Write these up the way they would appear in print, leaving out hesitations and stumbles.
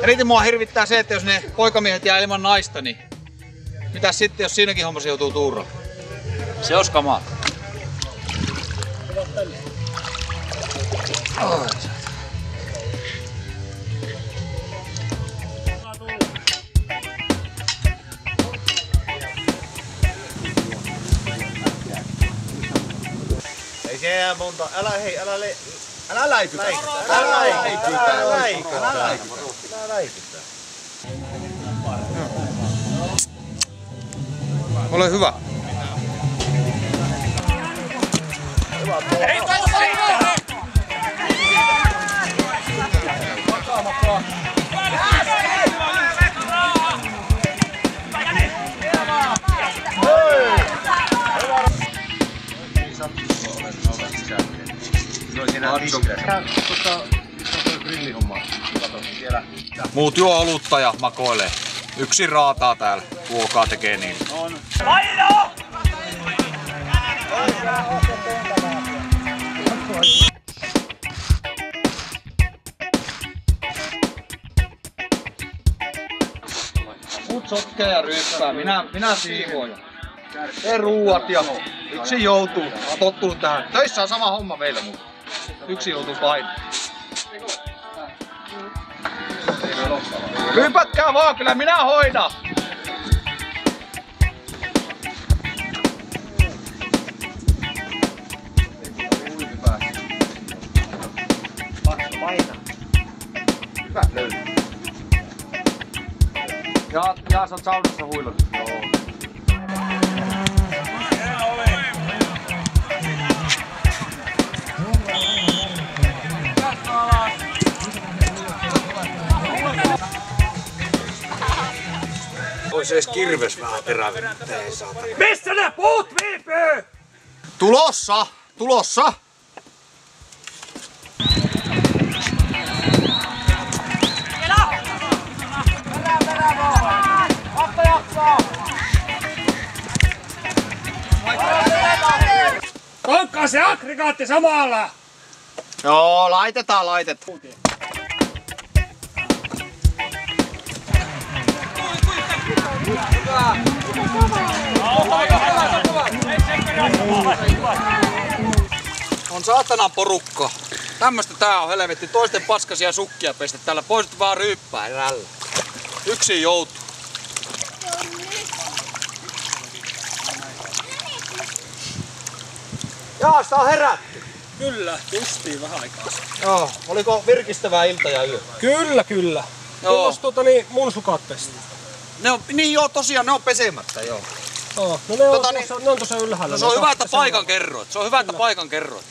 Eniten mua hirvittää se, että jos ne poikamiehet jää ilman naista, niin mitäs sitten, jos siinäkin hommassa joutuu tuuraan? Se olisi kamaa. Ei se jää monta. Älä läikytä. Ole hyvä. Ei tossa riittää! Muut juo olutta ja makoilee. Yksin raataa täällä. Ruokaa tekee niin. Aino! Mut sotkee ja ryppää. Minä siivoan. Tee ruuat ja yksin joutuu. Mä oon tottunut tähän. Töissä on sama homma meillä, mutta yksin joutuu painamaan. Rypätkää vaan, kyllä minä hoidan! Hyvä löytyy. Ja sä oot saunassa huilannut. Joo. Ois ees kirves vähän terävä. Missä ne puut viipyy? Tulossa! Tulossa! Konkkaa se aggregaatti samalla! Joo, laitetaan. On saatanan porukka. Tämmöstä tää on helvetti. Toisten paskasia sukkia pestä täällä. Poisit vaan ryyppää erällä. Yksin joutuu. Jaa, sitä on herätty. Kyllä, justiin vähän aikaa. Joo, oliko virkistävää ilta ja yö? Kyllä. Joo. Mun sukat pestä. Ne on, niin joo, tosiaan ne on pesemättä, joo. No ne on tuossa ylhäällä. No se on hyvä, että paikan kerroit. Se on hyvä, että paikan kerroit.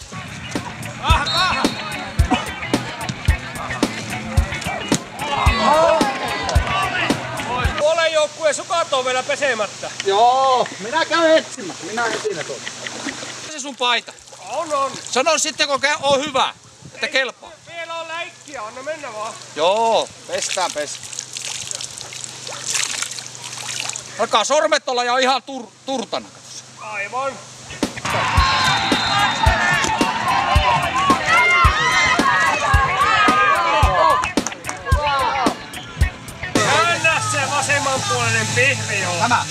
Puolen joukkueen sukat on vielä pesemättä. Joo, minä käyn etsimässä. Minä etsin ne tuolla. Se sun paita. On. Sano sitten, kun on hyvä, että kelpaa. Vielä on läikkiä, anna mennä vaan. Joo, pestään. Alkaa sormet olla jo ihan turtana. Aivan. Käännä se vasemmanpuolinen pihvi joo. Tämä?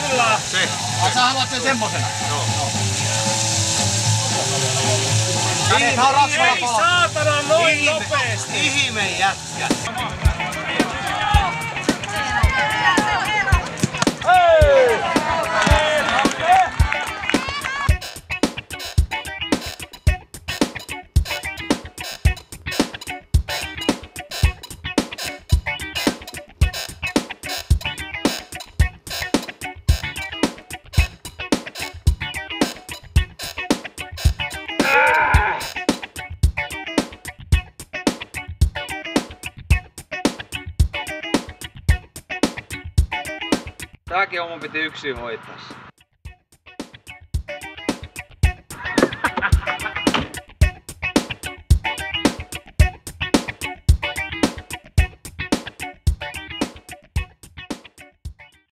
Kyllä. Se. Ai sä haluat sen semmosena? Joo. Ei saatana noin nopeesti. Ihme jätkä. Tääkin homma piti yksin hoitaa.